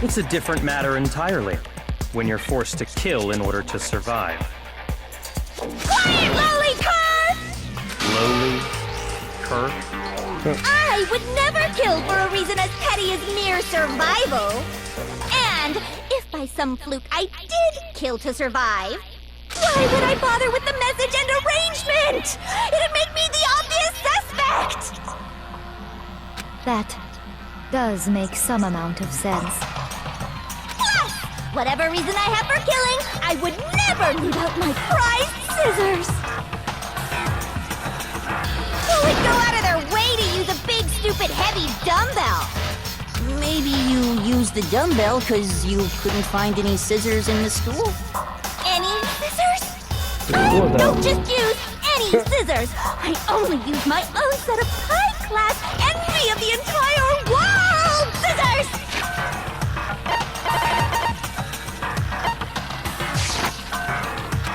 It's a different matter entirely, when you're forced to kill in order to survive. Quiet, lowly cur! Lowly? Cur? I would never kill for a reason as petty as mere survival. And if by some fluke I did kill to survive, why would I bother with the message and arrangement? It'd make me the obvious suspect! That does make some amount of sense. Plus, whatever reason I have for killing, I would never leave out my prized scissors! Who would go out of their way to use a big, stupid, heavy dumbbell? Maybe you used the dumbbell because you couldn't find any scissors in the school? Any scissors? I don't just use any scissors! I only use my own set of high-class envy of the entire world scissors!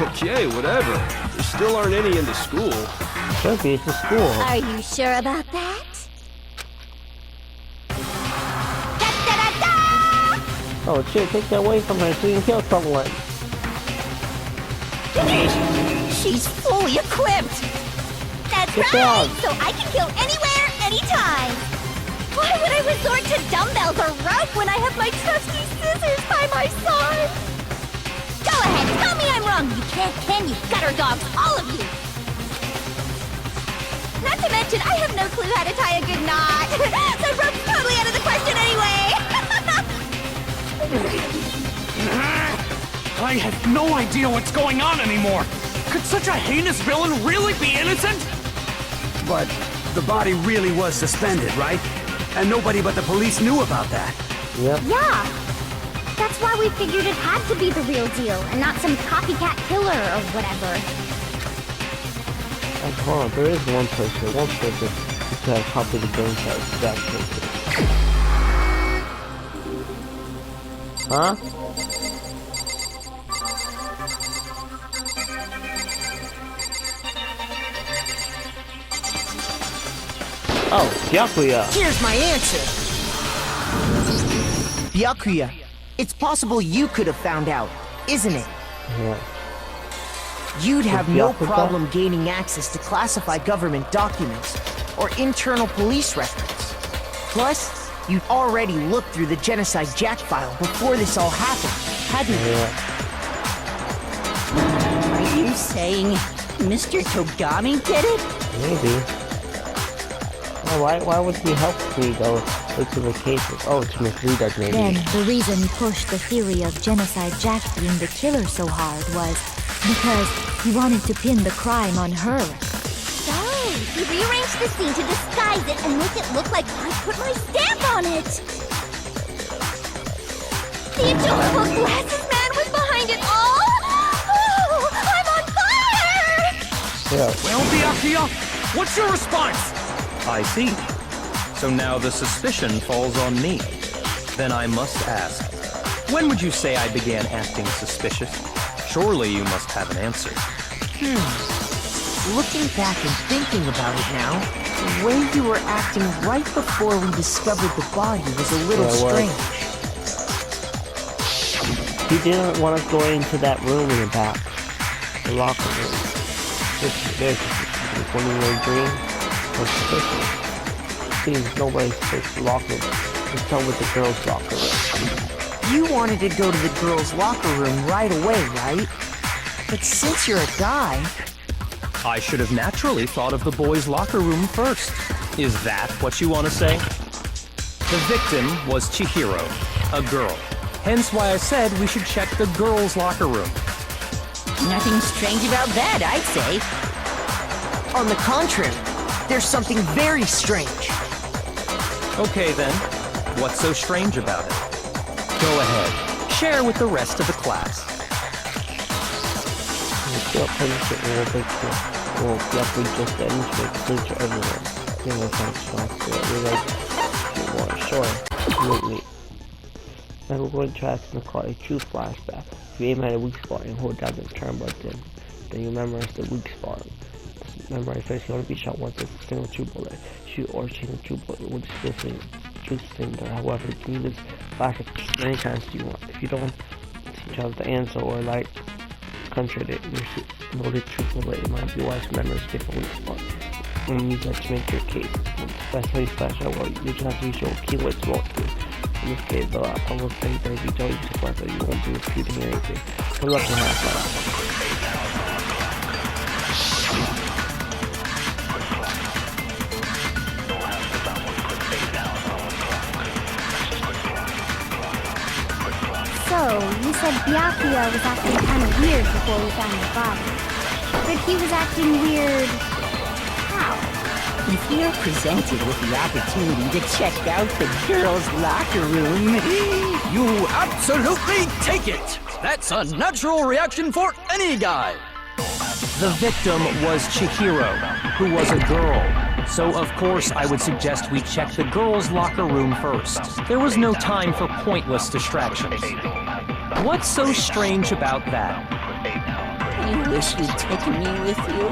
Okay, whatever. There still aren't any in the school. Should be, it's a school. Are you sure about that? Da-da-da-da! Oh shit, take that away from her so you can kill someone. She's fully equipped! That's Good right! job. So I can kill anywhere, anytime! Why would I resort to dumbbells or rope when I have my trusty scissors by my side? Go ahead, tell me I'm wrong! You can't, can you, gutter dogs, all of you! Not to mention, I have no clue how to tie a good knot! So rope's totally out of the question anyway! I have no idea what's going on anymore! Could such a heinous villain really be innocent? But the body really was suspended, right? And nobody but the police knew about that. Yep. Yeah! That's why we figured it had to be the real deal, and not some copycat killer or whatever. And hold on, there is one person who has copied the game card. That person. Huh? Oh, Byakuya. Here's my answer! Byakuya, it's possible you could have found out, isn't it? Yeah. You'd have no Byakuya? problem gaining access to classified government documents or internal police records. Plus, you'd already looked through the Genocide Jack file before this all happened, hadn't you? Yeah. Are you saying Mr. Togami did it? Maybe. Oh, why would he help me though? Look to the cases. Oh, to mislead us maybe. Then, the reason he pushed the theory of Genocide Jack being the killer so hard was because he wanted to pin the crime on her. So, he rearranged the scene to disguise it and make it look like I put my stamp on it! The adorable glasses man was behind it all! Oh, I'm on fire! Yeah. Well, Byakuya, what's your response? I see. So now the suspicion falls on me. Then I must ask, when would you say I began acting suspicious? Surely you must have an answer. Looking back and thinking about it now, the way you were acting right before we discovered the body was a little strange. He didn't want us going into that room in the back. The locker room. There's one in your dream. What's suspicious? Seems nobody's supposed to locker room. Let's start with the girls' locker room. You wanted to go to the girls' locker room right away, right? But since you're a guy... I should have naturally thought of the boys' locker room first. Is that what you want to say? The victim was Chihiro, a girl. Hence why I said we should check the girls' locker room. Nothing strange about that, I'd say. On the contrary, there's something very strange. Okay then, what's so strange about it? Go ahead, share with the rest of the class. We'll definitely just demonstrate picture everyone. Then we'll find spots to it. We like more sure. Absolutely. Then we're going to try to call a true flashback. If you aim at a weak spot and hold down the turn button, then you memorize the weak spot. Memorize first, you want to be shot once with a single true bullet. Shoot or chain a true bullet with truth thing there. However, you can use flashlight as many times as you want. If you don't see each other's answer or like contradict your noted truth in a way, it might be wise to remember it's different when you use that to make your case. Especially flashlight, well, you just have to use your keywords more too. In this case, though, I will say that if you don't use a flashlight, you won't be refuting anything. Good luck with that. So, you said Byakuya was acting kind of weird before we found the body. But he was acting weird... how? If you're presented with the opportunity to check out the girls' locker room, You absolutely take it! That's a natural reaction for any guy! The victim was Chihiro, who was a girl. So of course I would suggest we check the girls' locker room first. There was no time for pointless distractions. What's so strange about that? you wish you'd taken me with you.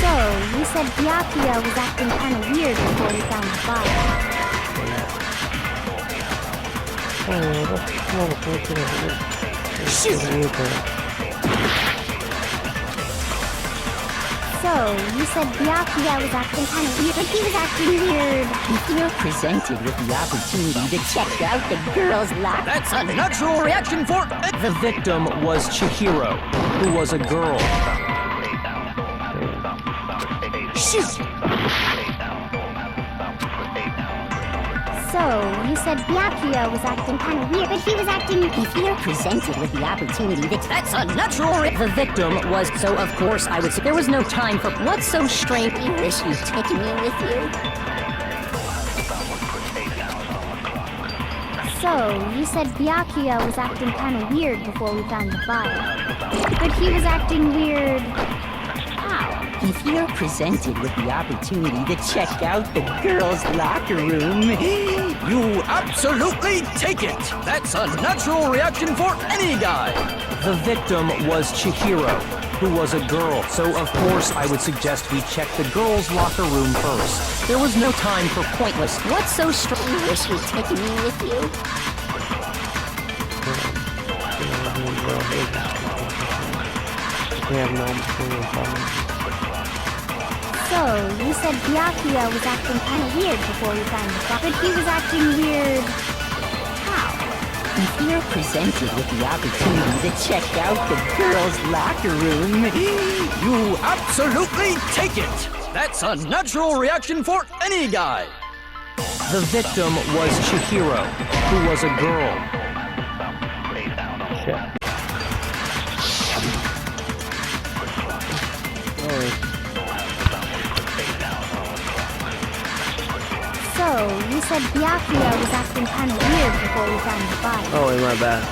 So, you said Byakuya was acting kind of weird before we found the body. So, you said Byakuya was acting kind of weird, but he was acting weird. If you're presented with the opportunity to check out the girls' locker... That's a natural reaction for... The victim was Chihiro, who was a girl. So, you said Byakuya was acting kind of weird, but he was acting... If you're presented with the opportunity to... That's a natural The victim was... So, of course, I would say there was no time for... What's so strange? You wish you'd taken me with you. So, you said Byakuya was acting kind of weird before we found the body. But he was acting weird... how? If you're presented with the opportunity to check out the girls' locker room, You absolutely take it! That's a natural reaction for any guy! The victim was Chihiro, who was a girl. So of course I would suggest we check the girls' locker room first. There was no time for pointless... what's so strange? You wish you'd taken me with you. So, you said Byakuya was acting kind of weird before we found the body. But he was acting weird... how? If you're presented with the opportunity to check out the girls' locker room, You absolutely take it! That's a natural reaction for any guy! The victim was Chihiro, who was a girl. So, you said Byakuya was acting kind of weird before we found the body. Oh, wait, my bad.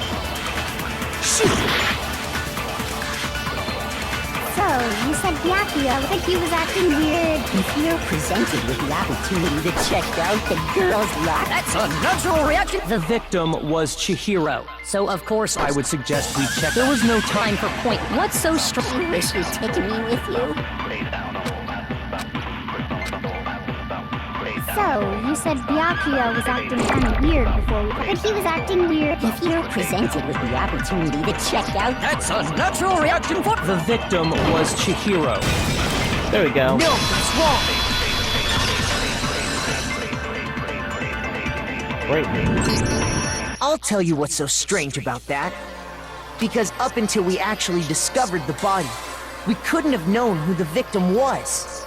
So, you said Byakuya, but he was acting weird. if you're presented with the opportunity to check out the girls' locker... That's a natural reaction! The victim was Chihiro. So of course I would suggest we check... There was no time for point... What's so strange? You wish you'd taken me with you. So, you said Byakuya was acting kind of weird before we... But he was acting weird. If you're presented with the opportunity to check out... That's a natural reaction for... The victim was Chihiro. There we go. No, it's wrong! Great. I'll tell you what's so strange about that. Because up until we actually discovered the body, we couldn't have known who the victim was.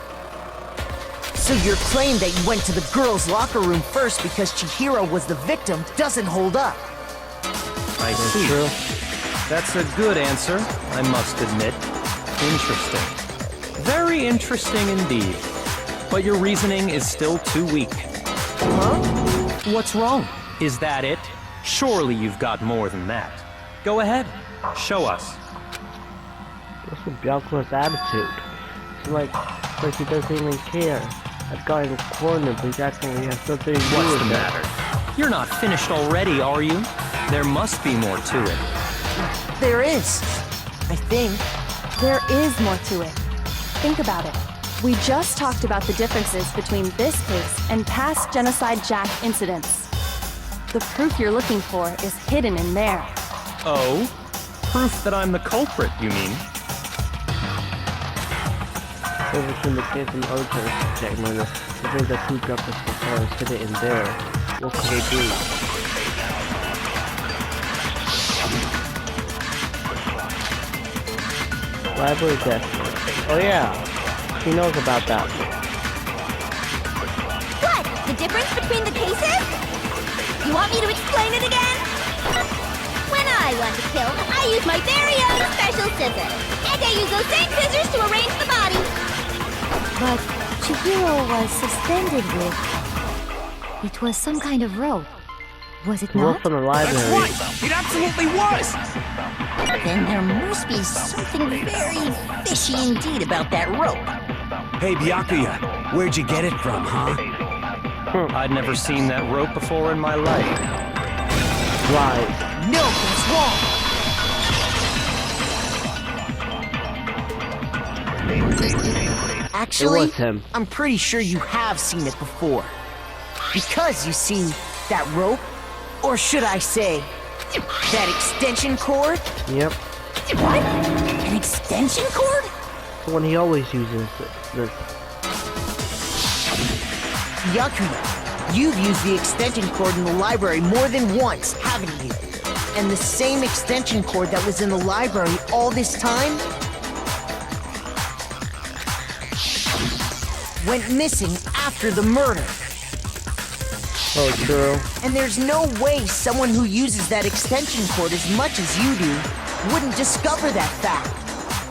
So your claim that you went to the girls' locker room first because Chihiro was the victim doesn't hold up. I see. That's a good answer, I must admit. Interesting. Very interesting indeed. But your reasoning is still too weak. Huh? What's wrong? Is that it? Surely you've got more than that. Go ahead. Show us. What's with Byakuya's attitude? It's like he doesn't even care. That guy in the corner, but he's acting like he has something to do What's with the it. matter? You're not finished already, are you? There must be more to it. There is. I think. There is more to it. Think about it. We just talked about the differences between this case and past Genocide Jack incidents. The proof you're looking for is hidden in there. Oh? Proof that I'm the culprit, you mean? So between the case and the other Genocide Jack murder, the things that proved up as far as hidden in there, what could they do? Library desk. Oh yeah, he knows about that. What? The difference between the cases? You want me to explain it again? When I want to kill, I use my very own special scissors. And I use those same scissors to arrange the body. But Chihiro was suspended with... It was some kind of rope. Was it Rope not? from the library. That's right! It absolutely was! Then there must be something very fishy indeed about that rope. Hey, Byakuya, where'd you get it from, huh? I'd never seen that rope before in my life. Right. No, that's wrong. Actually, It was him. I'm pretty sure you have seen it before. Because you see, that rope, or should I say, that extension cord? Yep. What? An extension cord? The one he always uses. Byakuya, you've used the extension cord in the library more than once, haven't you? And the same extension cord that was in the library all this time went missing after the murder. Oh, true. And there's no way someone who uses that extension cord as much as you do wouldn't discover that fact.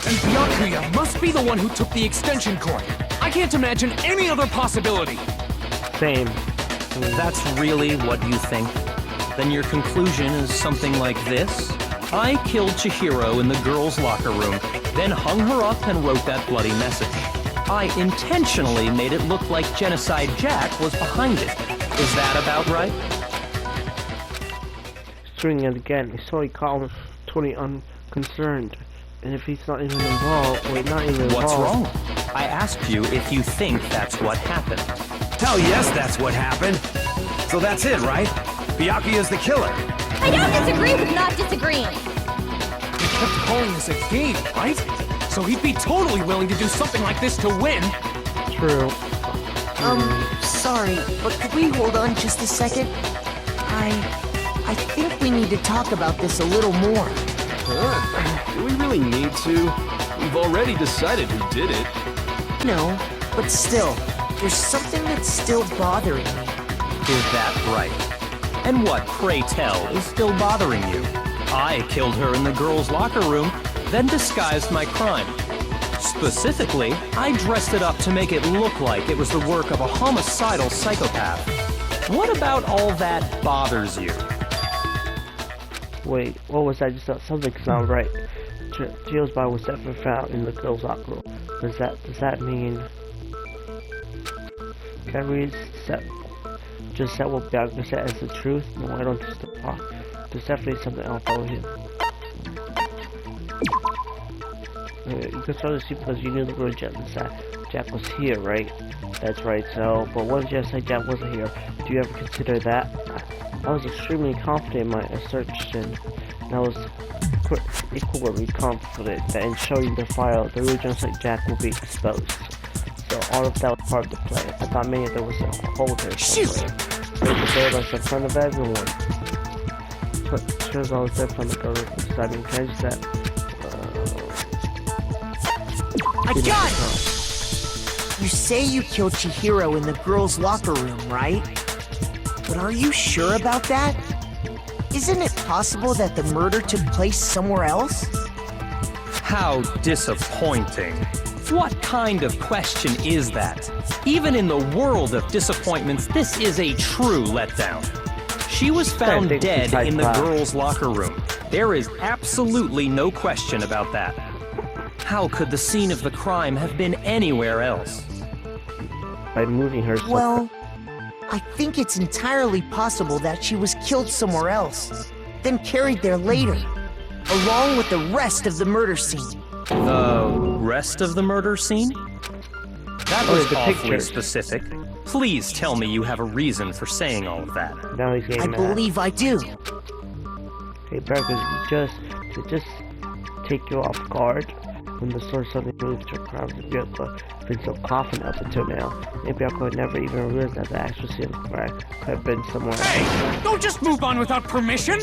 And Byakuya must be the one who took the extension cord. I can't imagine any other possibility. Same. That's really what you think? Then your conclusion is something like this? I killed Chihiro in the girls' locker room, then hung her up and wrote that bloody message. I intentionally made it look like Genocide Jack was behind it. Is that about right? Doing it again. He's totally calm, totally unconcerned. And if he's not even involved, wait, not even involved. What's wrong? I asked you if you think that's what happened. Hell yes, that's what happened. So that's it, right? Byakuya's the killer. I don't disagree with not disagreeing. He kept calling this a game, right? So he'd be totally willing to do something like this to win. True. Sorry, but could we hold on just a second? I think we need to talk about this a little more. Do we really need to? We've already decided who did it. No, but still, there's something that's still bothering me. Is that right? And what, pray tell, is still bothering you? I killed her in the girls' locker room, then disguised my crime. Specifically, I dressed it up to make it look like it was the work of a homicidal psychopath. What about all that bothers you? Wait, what was that? Just something sound right. Chihira's body was definitely found in the girls' locker room. Does that mean that reads that just that what Byakuya said as the truth? No, I don't just talk. There's definitely something else over here. You can start to see because you knew the real Genocide Jack was here, right? That's right. So, but what if Genocide Jack wasn't here? Do you ever consider that? I was extremely confident in my assertion, and I was equally confident that in showing the file, the real Genocide Jack will be exposed. So all of that was part of the plan. I thought maybe there was a hole there somewhere. There's a bird in front of everyone. But turns out it's from the government deciding to change that. I got it! You say you killed Chihiro in the girls' locker room, right? But are you sure about that? Isn't it possible that the murder took place somewhere else? How disappointing. What kind of question is that? Even in the world of disappointments, this is a true letdown. She was found dead in the girls' locker room. There is absolutely no question about that. How could the scene of the crime have been anywhere else? By moving her. Well, I think it's entirely possible that she was killed somewhere else. then carried there later, along with the rest of the murder scene. The rest of the murder scene? That was the awfully pictures. specific. Please tell me you have a reason for saying all of that. Now he's getting I mad. believe I do. Hey, Burgers, to just take you off guard. When the source suddenly moved to ground the vehicle, been so coughing up until now. Maybe I could never even realize that the actual scene of the crime could have been somewhere else. Hey, don't just move on without permission!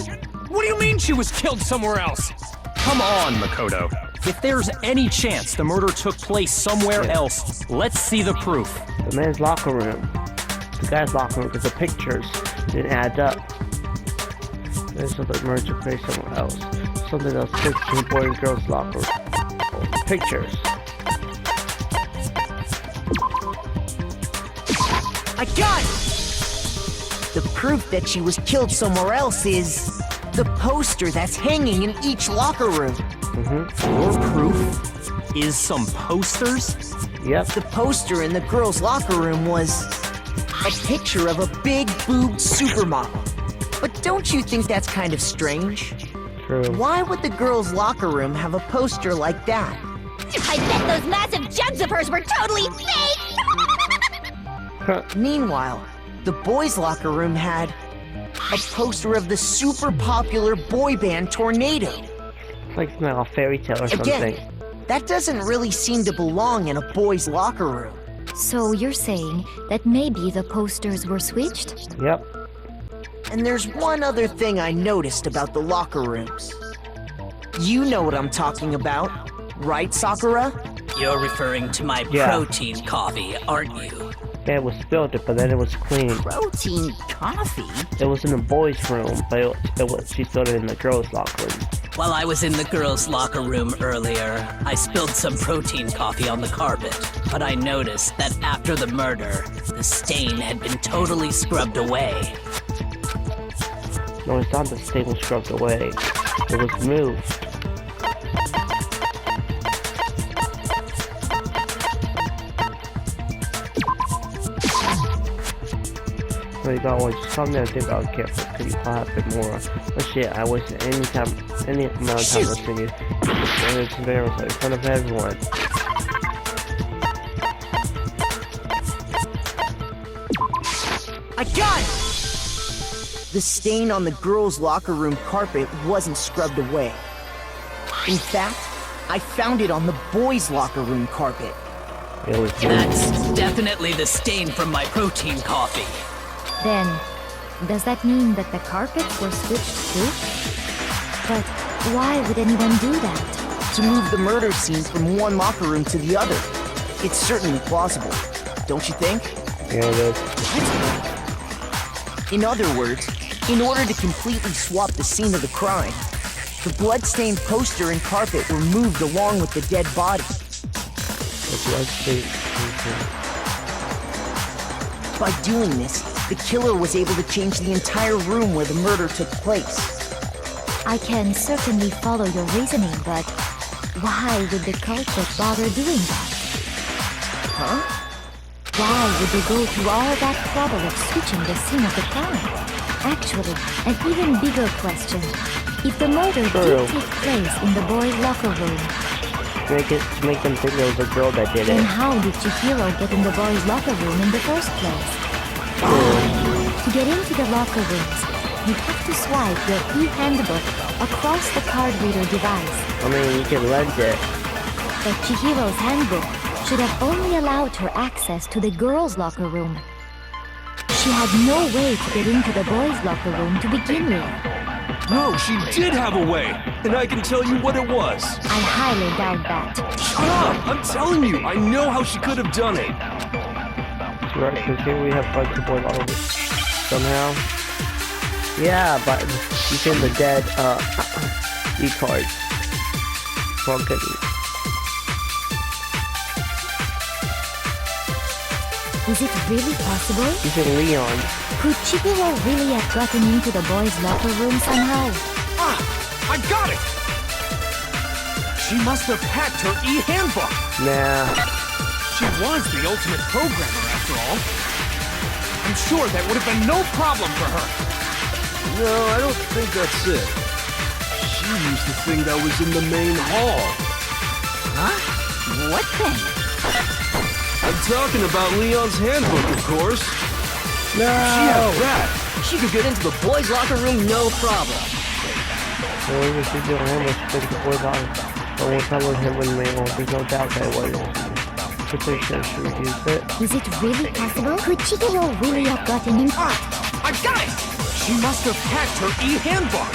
What do you mean she was killed somewhere else? Come on, Makoto. If there's any chance the murder took place somewhere else, let's see the proof. The man's locker room. The guy's locker room, because the pictures didn't add up. There's something murder took place somewhere else. Something else took to the boy and girl's locker room. Pictures. I got it! The proof that she was killed somewhere else is the poster that's hanging in each locker room. Your proof is some posters? Yep. The poster in the girls' locker room was a picture of a big boobed supermodel. But don't you think that's kind of strange? True. Why would the girls' locker room have a poster like that? I bet those massive jugs of hers were totally fake! Meanwhile, the boys' locker room had a poster of the super popular boy band Tornado. It's like something like a fairy tale or something. Again, that doesn't really seem to belong in a boys' locker room. So you're saying that maybe the posters were switched? Yep. And there's one other thing I noticed about the locker rooms. You know what I'm talking about, right, Sakura? You're referring to my protein coffee, aren't you? Yeah, it was spilled, but then it was clean. Protein coffee? It was in the boys' room, but she spilled it in the girls' locker room. While I was in the girls' locker room earlier, I spilled some protein coffee on the carpet. But I noticed that after the murder, the stain had been totally scrubbed away. No, it's not the stain was scrubbed away. It was moved. So you gotta watch something I think I'll care for, because you probably have a bit more. But shit, I wasted any amount of time listening to you. It's embarrassing in front of everyone. I got it! The stain on the girls' locker room carpet wasn't scrubbed away. In fact, I found it on the boys' locker room carpet. It was That's definitely the stain from my protein coffee. Then, does that mean that the carpets were switched too? But why would anyone do that? To move the murder scene from one locker room to the other. It's certainly plausible, don't you think? Yeah, it is. In other words, in order to completely swap the scene of the crime, the blood-stained poster and carpet were moved along with the dead body. By doing this, the killer was able to change the entire room where the murder took place. I can certainly follow your reasoning, but why would the culprit bother doing that? Huh? Why would they go through all that trouble of switching the scene of the crime? Actually, an even bigger question. If the murder did take place in the boys' locker room, To make them think it was a girl that did then it. how did Chihiro get in the boys' locker room in the first place? To get into the locker rooms, you have to swipe your e-handbook across the card reader device. I mean, you can lend it. But Chihiro's handbook should have only allowed her access to the girls' locker room. She had no way to get into the boys' locker room to begin with. No, she did have a way, and I can tell you what it was. I highly doubt that. Shut up! I'm telling you, I know how she could have done it. Right, because here we have bunch of boys all over somehow. Yeah, but you can the dead e-cards. Well, good. Is it really possible? You can Leon. Could Chihiro really have gotten into the boys' locker room somehow? Ah! I got it! She must have hacked her e-handbook! Nah. She was the ultimate programmer, after all. I'm sure that would have been no problem for her. No, I don't think that's it. She used the thing that was in the main hall. Huh? What thing? I'm talking about Leon's handbook, of course. No! She had that. She could get into the boys' locker room, no problem. So we were thinking him was pretty good on, but we'll tell him when we won't. There's no doubt that it was. Pretty sure she refused it. Is it really possible? Could Chihiro really have gotten in? I got it! She must have hacked her e-handbook.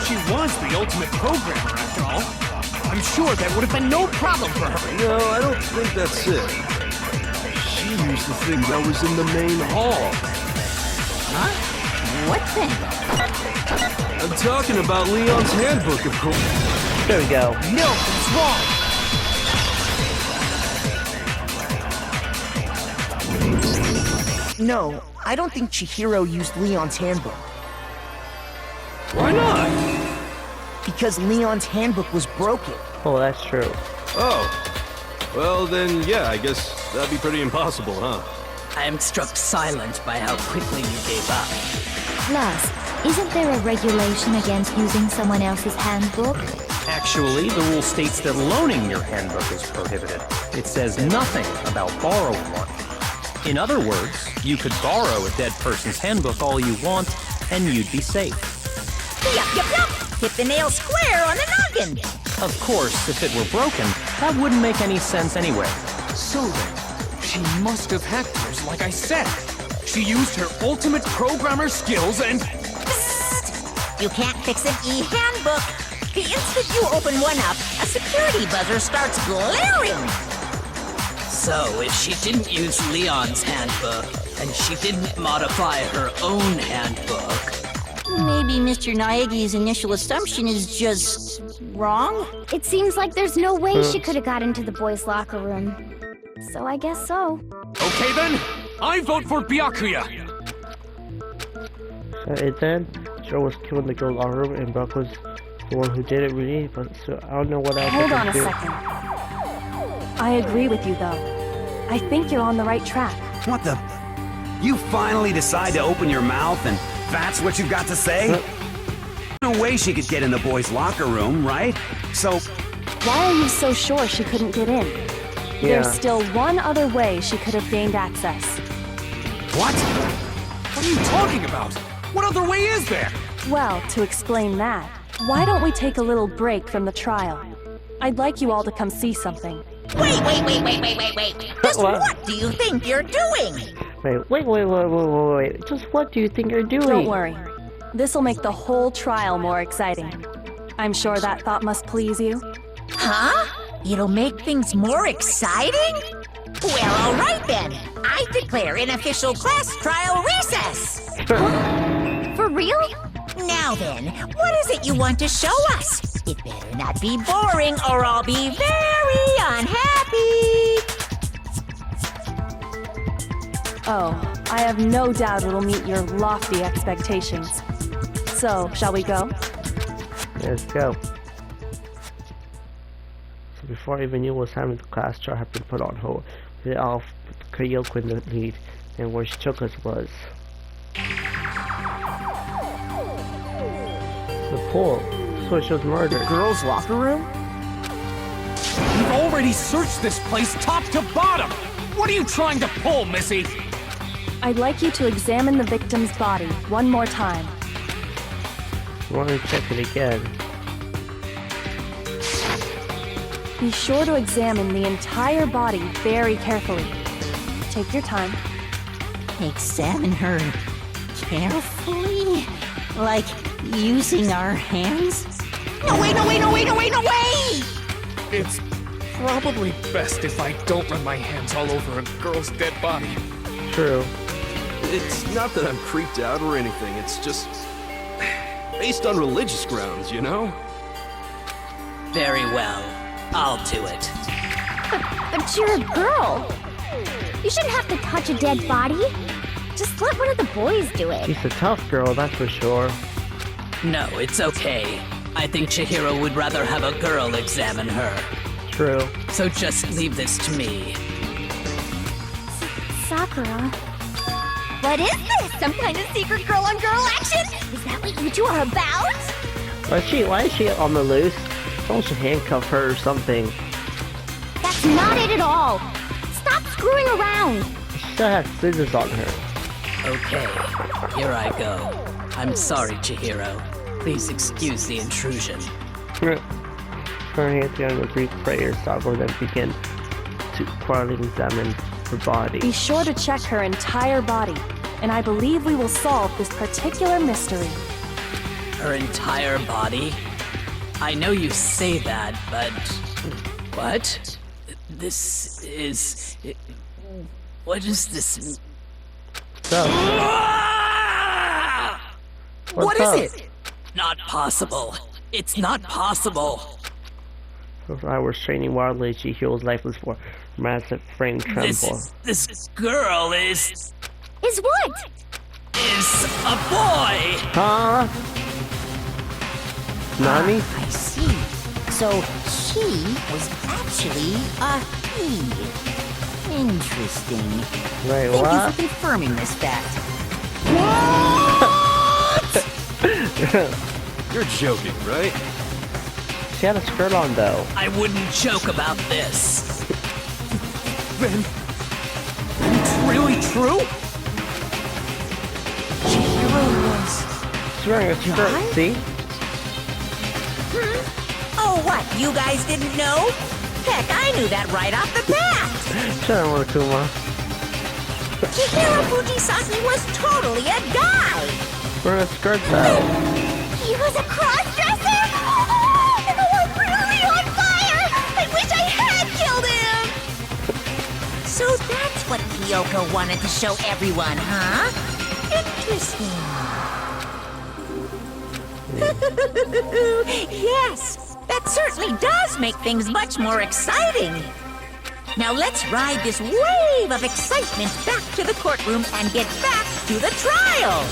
She was the ultimate programmer, after all. I'm sure that would have been no problem for her. No, I don't think that's it. She used the thing that was in the main hall. Huh? What thing? I'm talking about Leon's handbook, of course. There we go. No, it's wrong. No, I don't think Chihiro used Leon's handbook. Why not? Because Leon's handbook was broken. Oh, that's true. Oh. Well, then, yeah, I guess that'd be pretty impossible, huh? I am struck silent by how quickly you gave up. Plus, isn't there a regulation against using someone else's handbook? Actually, the rule states that loaning your handbook is prohibited. It says nothing about borrowing one. In other words, you could borrow a dead person's handbook all you want, and you'd be safe. Yup, yup, yup! Hit the nail square on the noggin! Of course, if it were broken, that wouldn't make any sense anyway. So then, she must have hacked hers like I said. She used her ultimate programmer skills and... Psst! You can't fix an e-handbook. The instant you open one up, a security buzzer starts glaring. So, if she didn't use Leon's handbook, and she didn't modify her own handbook... Maybe Mr. Naegi's initial assumption is just... wrong? It seems like there's no way she could have got into the boys' locker room. So I guess so. Okay then, I vote for Byakuya. It then, Joe was killed in the girls' locker room, and Buck was the one who did it, really. But so I don't know what else. Hold on a second. I agree with you, though. I think you're on the right track. What the? You finally decide to open your mouth and that's what you've got to say? No way she could get in the boys' locker room, right? So... Why are you so sure she couldn't get in? There's still one other way she could have gained access. What? What are you talking about? What other way is there? Well, to explain that, why don't we take a little break from the trial? I'd like you all to come see something. Wait! Just what do you think you're doing? Wait. Just what do you think you're doing? Don't worry. This'll make the whole trial more exciting. I'm sure that thought must please you. Huh? It'll make things more exciting? Well, all right then. I declare an official class trial recess. For real? Now then, what is it you want to show us? It better not be boring or I'll be very unhappy. Oh, I have no doubt it'll meet your lofty expectations. So, shall we go? Let's go. So before I even knew what was happening, the class trial had been put on hold. We did off with Kyoko in the lead, and where she took us was the pool. So it shows murder. Girls' locker room? We've already searched this place top to bottom! What are you trying to pull, Missy? I'd like you to examine the victim's body one more time. You want to check it again? Be sure to examine the entire body very carefully. Take your time. Examine her carefully? Like using our hands? No way! It's probably best if I don't run my hands all over a girl's dead body. True. It's not that I'm creeped out or anything, it's just... based on religious grounds, you know? Very well. I'll do it. But you're a girl. You shouldn't have to touch a dead body. Just let one of the boys do it. She's a tough girl, that's for sure. No, it's okay. I think Chihiro would rather have a girl examine her. True. So just leave this to me. Sakura. What is this? Some kind of secret girl-on-girl action? Is that what you two are about? Why is she on the loose? Someone should handcuff her or something. That's not it at all. Stop screwing around. She still has scissors on her. Okay, here I go. I'm sorry, Chihiro. Please excuse the intrusion. Her hands on the Greek prayer, Sakura then begin to thoroughly examine her body. Be sure to check her entire body, and I believe we will solve this particular mystery. Her entire body? I know you say that, but... What? This is... What is this? What is it? Not possible. It's not possible. If I were straining wildly, Chihiro's lifeless for massive frame tremble. This girl is what? Is a boy! Huh? Nani? I see. So she was actually a he. Interesting. Wait, Thank you what? for confirming this fact. You're joking, right? She had a skirt on though. I wouldn't joke about this. Then... It's really true? Chihiro was... She's wearing a skirt, see? Oh, what? You guys didn't know? Heck, I knew that right off the bat! Shut up, Murakuma. Chihiro Fujisaki was totally a guy! Wearing a skirt though. He was a cross-dresser? Oh, I'm really on fire! I wish I had killed him! So that's what Kyoko wanted to show everyone, huh? Interesting. Yes, that certainly does make things much more exciting. Now let's ride this wave of excitement back to the courtroom and get back to the trial.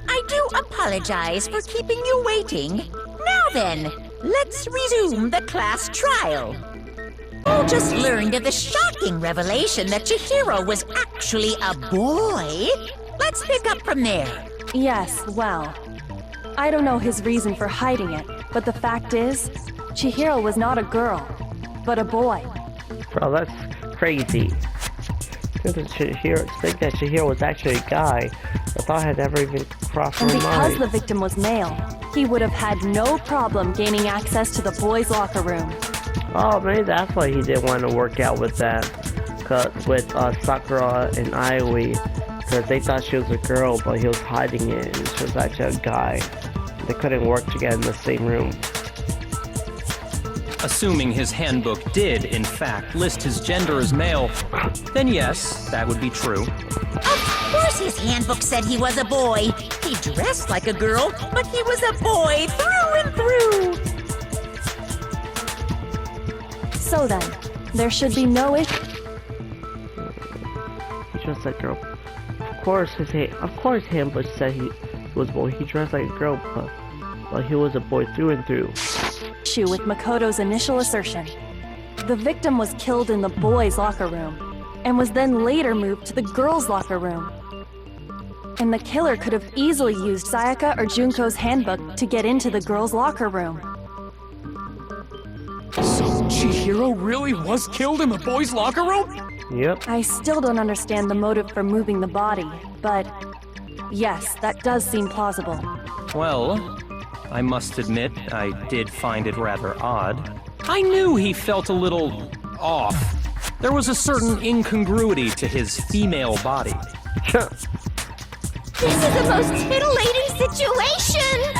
I do apologize for keeping you waiting. Now then, let's resume the class trial. You just learned of the shocking revelation that Chihiro was actually a boy. Let's pick up from there. Yes, well, I don't know his reason for hiding it, but the fact is, Chihiro was not a girl, but a boy. Bro, that's crazy. Think that Chihiro was actually a guy. The thought had never even crossed my And because mind. the victim was male, he would have had no problem gaining access to the boys' locker room. Oh, maybe that's why he didn't want to work out with that. With Sakura and Aioi. Because they thought she was a girl, but he was hiding it, and she was actually a guy. They couldn't work together in the same room. Assuming his handbook did, in fact, list his gender as male, then yes, that would be true. Of course his handbook said he was a boy. He dressed like a girl, but he was a boy through and through. So then, there should be no issue. He dressed like a girl. Of course his handbook said he was a boy. He dressed like a girl, but he was a boy through and through. Issue with Makoto's initial assertion. The victim was killed in the boys' locker room, and was then later moved to the girls' locker room. And the killer could have easily used Sayaka or Junko's handbook to get into the girls' locker room. So Chihiro really was killed in the boys' locker room? Yep. I still don't understand the motive for moving the body, but yes, that does seem plausible. Well, I must admit, I did find it rather odd. I knew he felt a little off. There was a certain incongruity to his female body. This is the most titillating situation!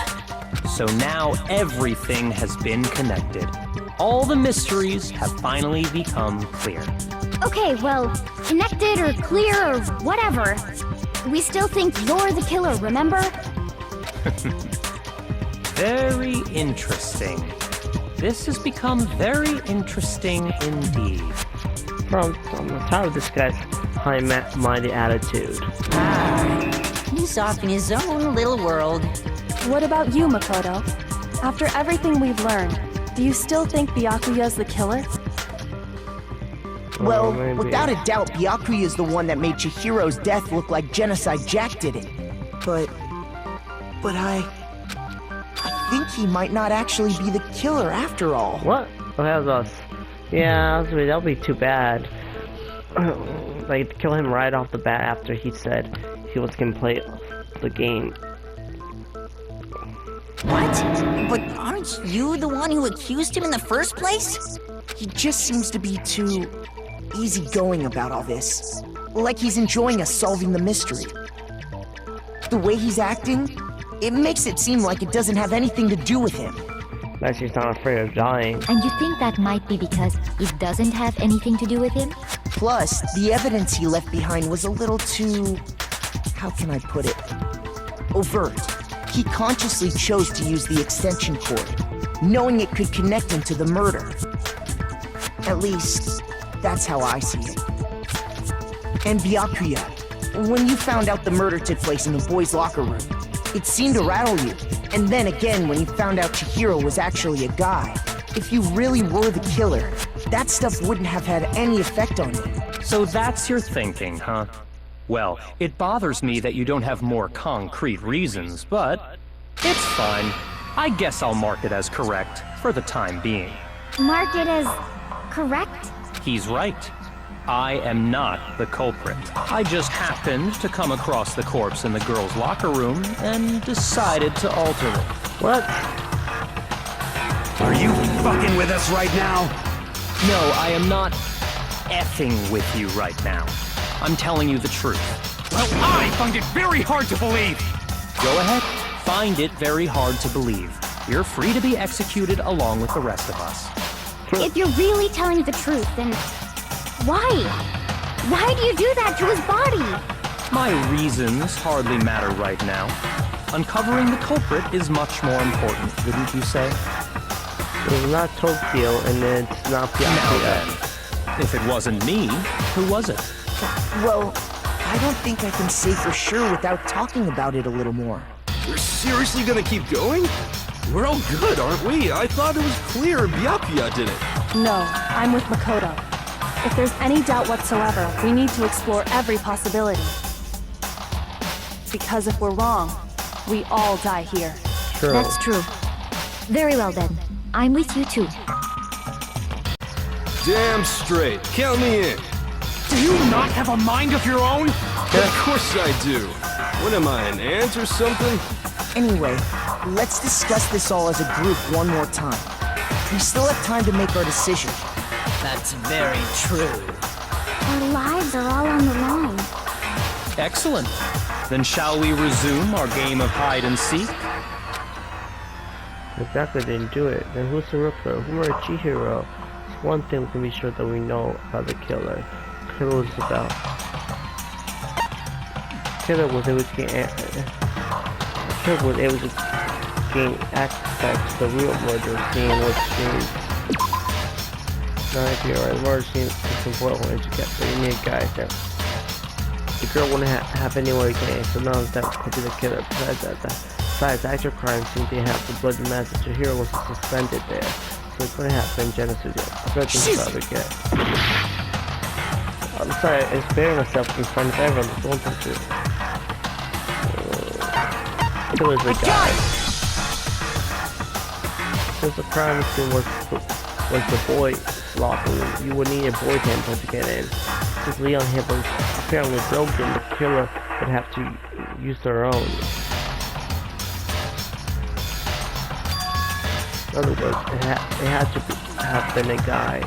So now everything has been connected. All the mysteries have finally become clear. Okay, well, connected or clear or whatever. We still think you're the killer, remember? Very interesting. This has become very interesting indeed. From the top of this guy's high-minded attitude. He's off in his own little world. What about you, Makoto? After everything we've learned, do you still think Byakuya's the killer? Well, maybe. without a doubt, Byakuya is the one that made Chihiro's death look like Genocide Jack did it. But I think he might not actually be the killer after all. What? Oh, that was us. Yeah, that'll be too bad. Like, kill him right off the bat after he said he was gonna play the game. What? But aren't you the one who accused him in the first place? He just seems to be too easygoing about all this. Like he's enjoying us solving the mystery. The way he's acting, it makes it seem like it doesn't have anything to do with him. Like she's not afraid of dying. And you think that might be because it doesn't have anything to do with him? Plus, the evidence he left behind was a little too... how can I put it? Overt. He consciously chose to use the extension cord, knowing it could connect him to the murder. At least, that's how I see it. And Byakuya, when you found out the murder took place in the boys' locker room, it seemed to rattle you. And then again, when you found out Chihiro was actually a guy, if you really were the killer, that stuff wouldn't have had any effect on you. So that's your thinking, huh? Well, it bothers me that you don't have more concrete reasons, but it's fine. I guess I'll mark it as correct for the time being. Mark it as correct? He's right. I am not the culprit. I just happened to come across the corpse in the girls' locker room and decided to alter it. What? Are you fucking with us right now? No, I am not effing with you right now. I'm telling you the truth. Well, I find it very hard to believe. Go ahead. Find it very hard to believe. You're free to be executed along with the rest of us. If you're really telling the truth, then why? Why do you do that to his body? My reasons hardly matter right now. Uncovering the culprit is much more important, wouldn't you say? It's not Tokyo, and it's not Now Byakuya. then, if it wasn't me, who was it? Well, I don't think I can say for sure without talking about it a little more. We're seriously gonna keep going? We're all good, aren't we? I thought it was clear Byakuya did it. No, I'm with Makoto. If there's any doubt whatsoever, we need to explore every possibility. Because if we're wrong, we all die here. True. That's true. Very well then. I'm with you too. Damn straight. Count me in. Do you not have a mind of your own? Of course I do. What am I, an ant or something? Anyway, let's discuss this all as a group one more time. We still have time to make our decision. That's very true. Our lives are all on the line. Excellent. Then shall we resume our game of hide and seek? Exactly, didn't do it. Then who's the rooker? Who are Chihiro? It's one thing we can be sure that we know about the killer. Killer was about. Killer was able to gain. Killer was able to gain access to the real murder scene, which means. Not if you're right. The murder scene is important when you get there. You need guys there. The girl wouldn't have anywhere to gain, so none of them could be the killer. Besides, the actual crime scene, they have the bloody mess that Chihiro was suspended there, so it couldn't have been genocide. I bet you probably get. I'm sorry, it's bearing myself in front of everyone, but don't touch it. Killer's a guy. Since the crime scene was the boy's locker room, you would need a boy handler to get in. Since Leon hip was apparently broken, the killer would have to use their own. In other words, it had to have been a guy.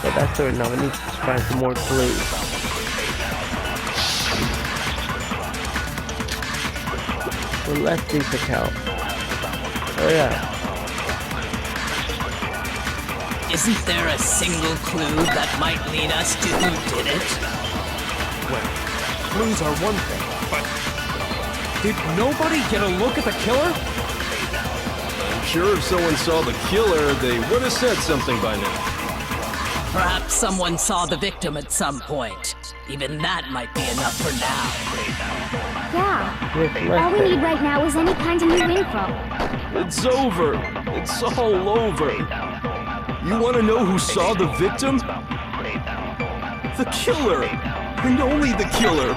But that's certain now. We need to find some more clues. So let's see the count. Oh yeah. Isn't there a single clue that might lead us to who did it? Well, clues are one thing, but did nobody get a look at the killer? I'm sure if someone saw the killer, they would have said something by now. Perhaps someone saw the victim at some point. Even that might be enough for now. Yeah. All we need right now is any kind of new info. It's over. It's all over. You want to know who saw the victim? The killer! And only the killer!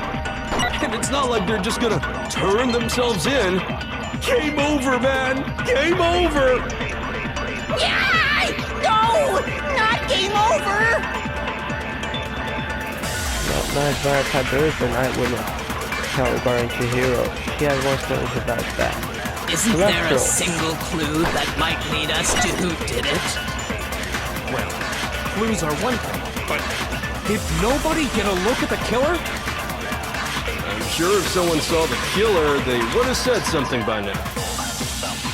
And it's not like they're just gonna turn themselves in. Game over, man! Game over! Yeah! No! Not game over! Not as bad as Thursday night when tell regarding Chihiro. She has one feeling about that. Isn't there a single clue that might lead us to who did it? Well, clues are one thing, but did nobody get a look at the killer? I'm sure if someone saw the killer, they would have said something by now.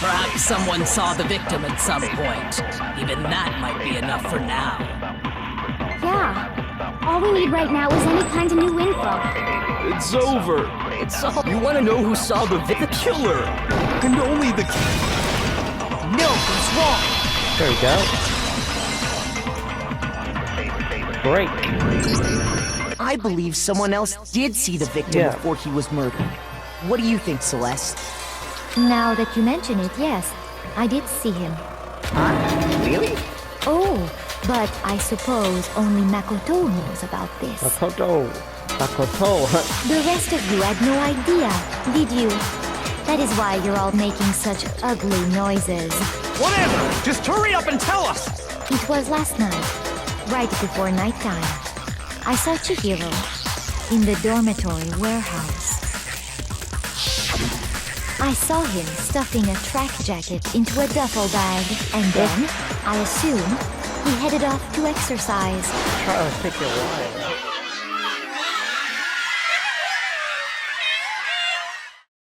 Perhaps someone saw the victim at some point. Even that might be enough for now. Yeah. All we need right now is any kind of new info. It's over. It's all. You want to know who saw the Killer! And only the Milk is wrong! There we go. Great. I believe someone else did see the victim before he was murdered. What do you think, Celeste? Now that you mention it, yes, I did see him. Huh? Really? Oh, but I suppose only Makoto knows about this. Makoto. The rest of you had no idea, did you? That is why you're all making such ugly noises. Whatever! Just hurry up and tell us! It was last night, right before nighttime. I saw Chihiro in the dormitory warehouse. I saw him stuffing a track jacket into a duffel bag, and then, I assume, he headed off to exercise. Try to take your life.